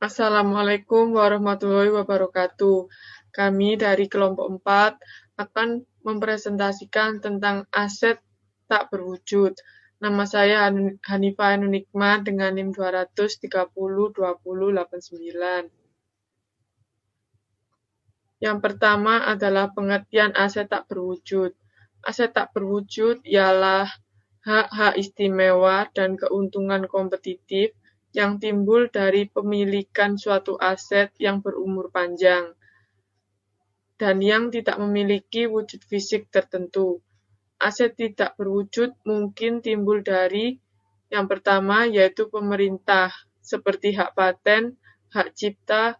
Assalamualaikum warahmatullahi wabarakatuh. Kami dari kelompok 4 akan mempresentasikan tentang aset tak berwujud. Nama saya Hanifah Nunikma dengan NIM 2302089. Yang pertama adalah pengertian aset tak berwujud. Aset tak berwujud ialah hak-hak istimewa dan keuntungan kompetitif yang timbul dari pemilikan suatu aset yang berumur panjang dan yang tidak memiliki wujud fisik tertentu. Aset tidak berwujud mungkin timbul dari yang pertama yaitu pemerintah, seperti hak paten, hak cipta,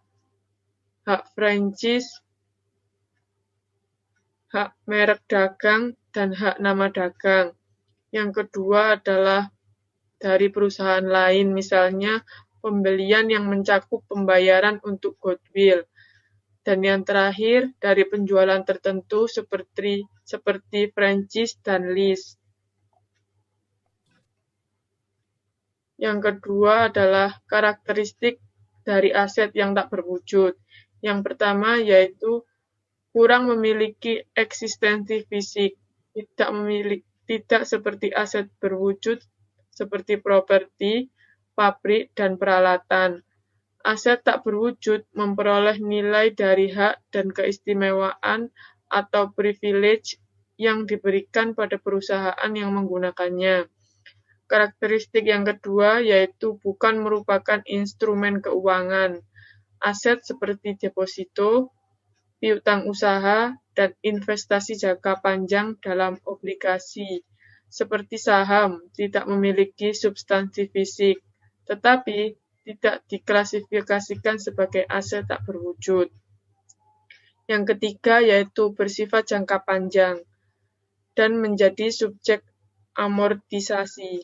hak franchise, hak merek dagang, dan hak nama dagang. Yang kedua adalah dari perusahaan lain, misalnya pembelian yang mencakup pembayaran untuk goodwill. Dan yang terakhir, dari penjualan tertentu seperti franchise dan lease. Yang kedua adalah karakteristik dari aset yang tak berwujud. Yang pertama yaitu kurang memiliki eksistensi fisik, tidak seperti aset berwujud seperti properti, pabrik, dan peralatan. Aset tak berwujud memperoleh nilai dari hak dan keistimewaan atau privilege yang diberikan pada perusahaan yang menggunakannya. Karakteristik yang kedua yaitu bukan merupakan instrumen keuangan. Aset seperti deposito, piutang usaha, dan investasi jangka panjang dalam obligasi, seperti saham, tidak memiliki substansi fisik, tetapi tidak diklasifikasikan sebagai aset tak berwujud. Yang ketiga yaitu bersifat jangka panjang dan menjadi subjek amortisasi.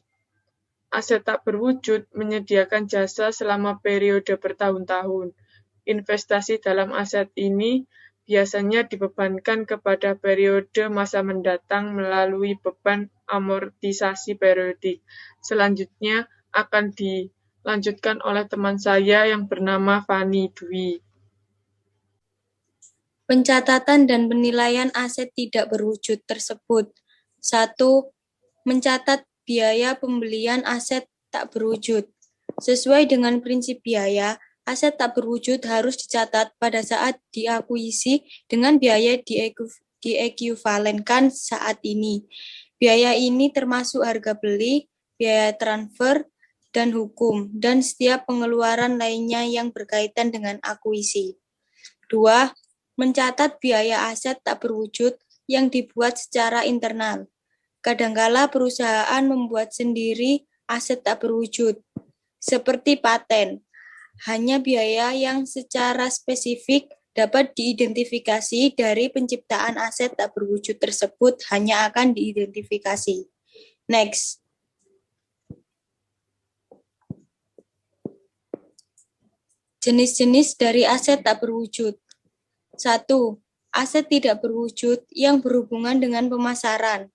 Aset tak berwujud menyediakan jasa selama periode bertahun-tahun. Investasi dalam aset ini biasanya dibebankan kepada periode masa mendatang melalui beban amortisasi periodik. Selanjutnya akan dilanjutkan oleh teman saya yang bernama Fani Dwi. Pencatatan dan penilaian aset tidak berwujud tersebut. 1. Mencatat biaya pembelian aset tak berwujud. Sesuai dengan prinsip biaya, aset tak berwujud harus dicatat pada saat diakuisisi dengan biaya diekuivalenkan saat ini. Biaya ini termasuk harga beli, biaya transfer, dan hukum, dan setiap pengeluaran lainnya yang berkaitan dengan akuisisi. 2. Mencatat biaya aset tak berwujud yang dibuat secara internal. Kadangkala perusahaan membuat sendiri aset tak berwujud, seperti paten. Hanya biaya yang secara spesifik dapat diidentifikasi dari penciptaan aset tak berwujud tersebut hanya akan diidentifikasi. Next. Jenis-jenis dari aset tak berwujud. 1. Aset tidak berwujud yang berhubungan dengan pemasaran.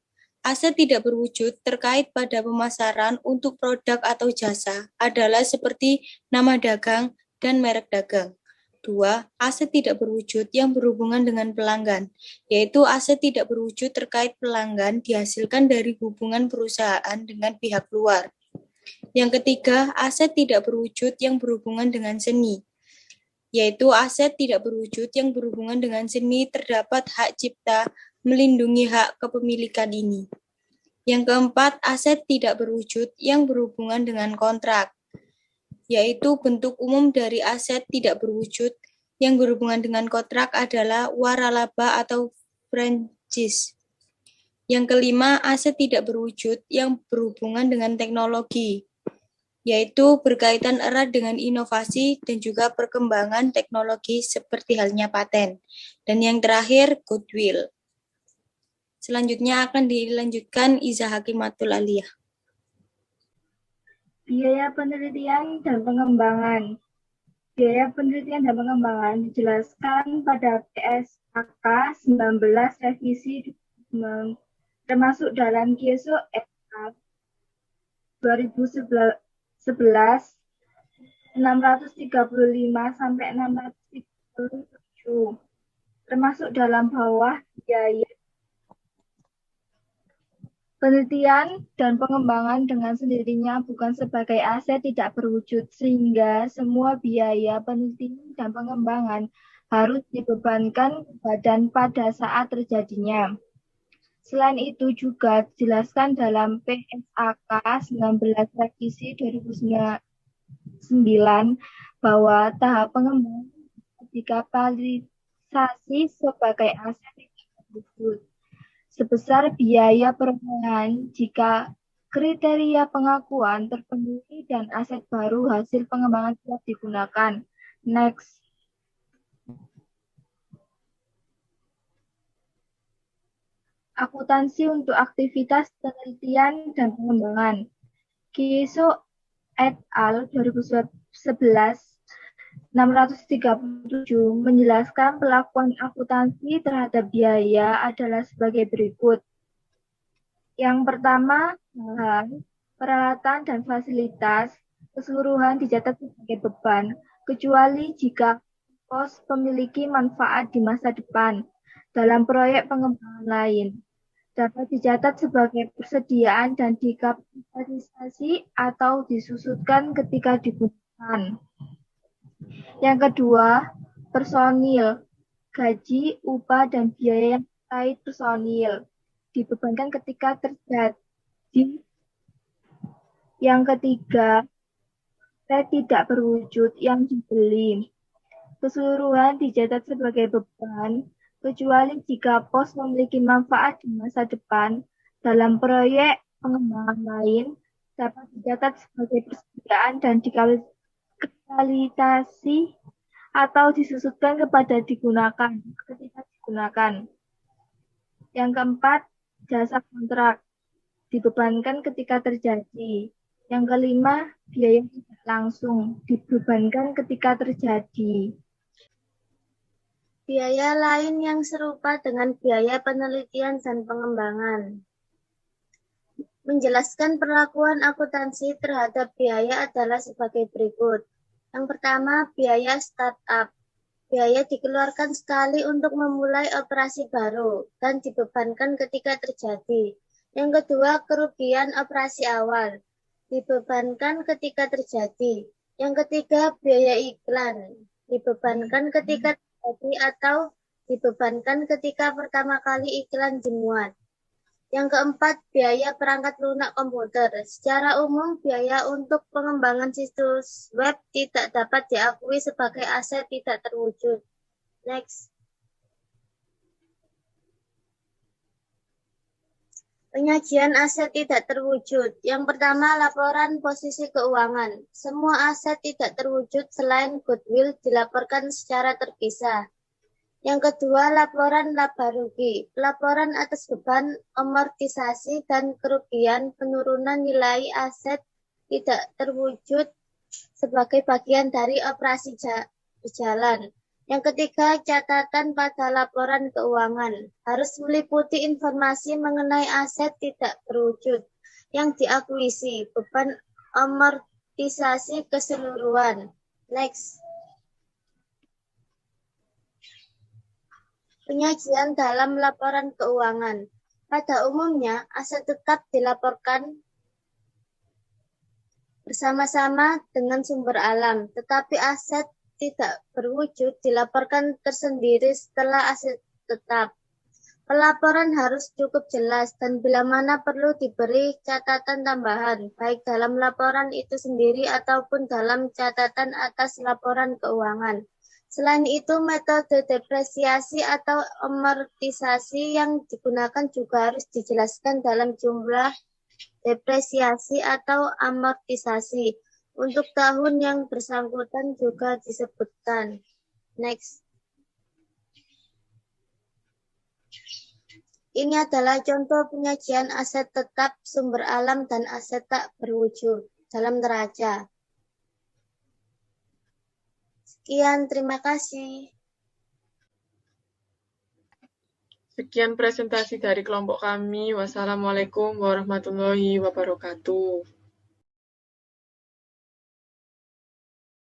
Aset tidak berwujud terkait pada pemasaran untuk produk atau jasa adalah seperti nama dagang dan merek dagang. 2. Aset tidak berwujud yang berhubungan dengan pelanggan, yaitu aset tidak berwujud terkait pelanggan dihasilkan dari hubungan perusahaan dengan pihak luar. Yang ketiga, aset tidak berwujud yang berhubungan dengan seni, yaitu aset tidak berwujud yang berhubungan dengan seni terdapat hak cipta melindungi hak kepemilikan ini. Yang keempat, aset tidak berwujud yang berhubungan dengan kontrak, yaitu bentuk umum dari aset tidak berwujud yang berhubungan dengan kontrak adalah waralaba atau franchise. Yang kelima, aset tidak berwujud yang berhubungan dengan teknologi, yaitu berkaitan erat dengan inovasi dan juga perkembangan teknologi seperti halnya paten. Dan yang terakhir, goodwill. Selanjutnya akan dilanjutkan Iza Hakimatul Aliyah. Biaya penelitian dan pengembangan. Biaya penelitian dan pengembangan dijelaskan pada PSAK 19 revisi termasuk dalam KISO FK 2011 635 sampai 637, termasuk dalam bawah biaya penelitian dan pengembangan dengan sendirinya bukan sebagai aset tidak berwujud, sehingga semua biaya penelitian dan pengembangan harus dibebankan ke badan pada saat terjadinya. Selain itu juga dijelaskan dalam PSAK 19 Revisi 2009 bahwa tahap pengembangan dikapitalisasi sebagai aset tidak berwujud sebesar biaya perolehan jika kriteria pengakuan terpenuhi dan aset baru hasil pengembangan siap digunakan. Next. Akuntansi untuk aktivitas penelitian dan pengembangan. Kiso et al. 2011 637 menjelaskan pelakuan akuntansi terhadap biaya adalah sebagai berikut. Yang pertama, bahan, peralatan, dan fasilitas keseluruhan dicatat sebagai beban, kecuali jika kos memiliki manfaat di masa depan dalam proyek pengembangan lain. Dapat dicatat sebagai persediaan dan dikapitalisasi atau disusutkan ketika digunakan. Yang kedua, personil, gaji, upah, dan biaya yang terkait personil dibebankan ketika terjadi. Yang ketiga, aset tidak berwujud yang dibeli. Keseluruhan dicatat sebagai beban, kecuali jika pos memiliki manfaat di masa depan dalam proyek pengembangan lain, dapat dicatat sebagai persediaan dan dikapitalisasi atau disusutkan ketika digunakan. Yang keempat, jasa kontrak dibebankan ketika terjadi. Yang kelima, biaya tidak langsung dibebankan ketika terjadi. Biaya lain yang serupa dengan biaya penelitian dan pengembangan. Menjelaskan perlakuan akuntansi terhadap biaya adalah sebagai berikut. Yang pertama, biaya startup. Biaya dikeluarkan sekali untuk memulai operasi baru dan dibebankan ketika terjadi. Yang kedua, kerugian operasi awal. Dibebankan ketika terjadi. Yang ketiga, biaya iklan. Dibebankan ketika terjadi atau dibebankan ketika pertama kali iklan dimuat. Yang keempat, biaya perangkat lunak komputer. Secara umum, biaya untuk pengembangan situs web tidak dapat diakui sebagai aset tidak terwujud. Next. Penyajian aset tidak terwujud. Yang pertama, laporan posisi keuangan. Semua aset tidak terwujud selain goodwill dilaporkan secara terpisah. Yang kedua, laporan laba rugi. Laporan atas beban amortisasi dan kerugian penurunan nilai aset tidak terwujud sebagai bagian dari operasi berjalan. Yang ketiga, catatan pada laporan keuangan harus meliputi informasi mengenai aset tidak terwujud yang diakuisisi, beban amortisasi keseluruhan. Next. Penyajian dalam laporan keuangan. Pada umumnya, aset tetap dilaporkan bersama-sama dengan sumber alam, tetapi aset tidak berwujud dilaporkan tersendiri setelah aset tetap. Pelaporan harus cukup jelas dan bila mana perlu diberi catatan tambahan, baik dalam laporan itu sendiri ataupun dalam catatan atas laporan keuangan. Selain itu, metode depresiasi atau amortisasi yang digunakan juga harus dijelaskan dalam jumlah depresiasi atau amortisasi. Untuk tahun yang bersangkutan juga disebutkan. Next. Ini adalah contoh penyajian aset tetap, sumber alam, dan aset tak berwujud dalam neraca. Sekian, terima kasih. Sekian presentasi dari kelompok kami. Wassalamualaikum warahmatullahi wabarakatuh.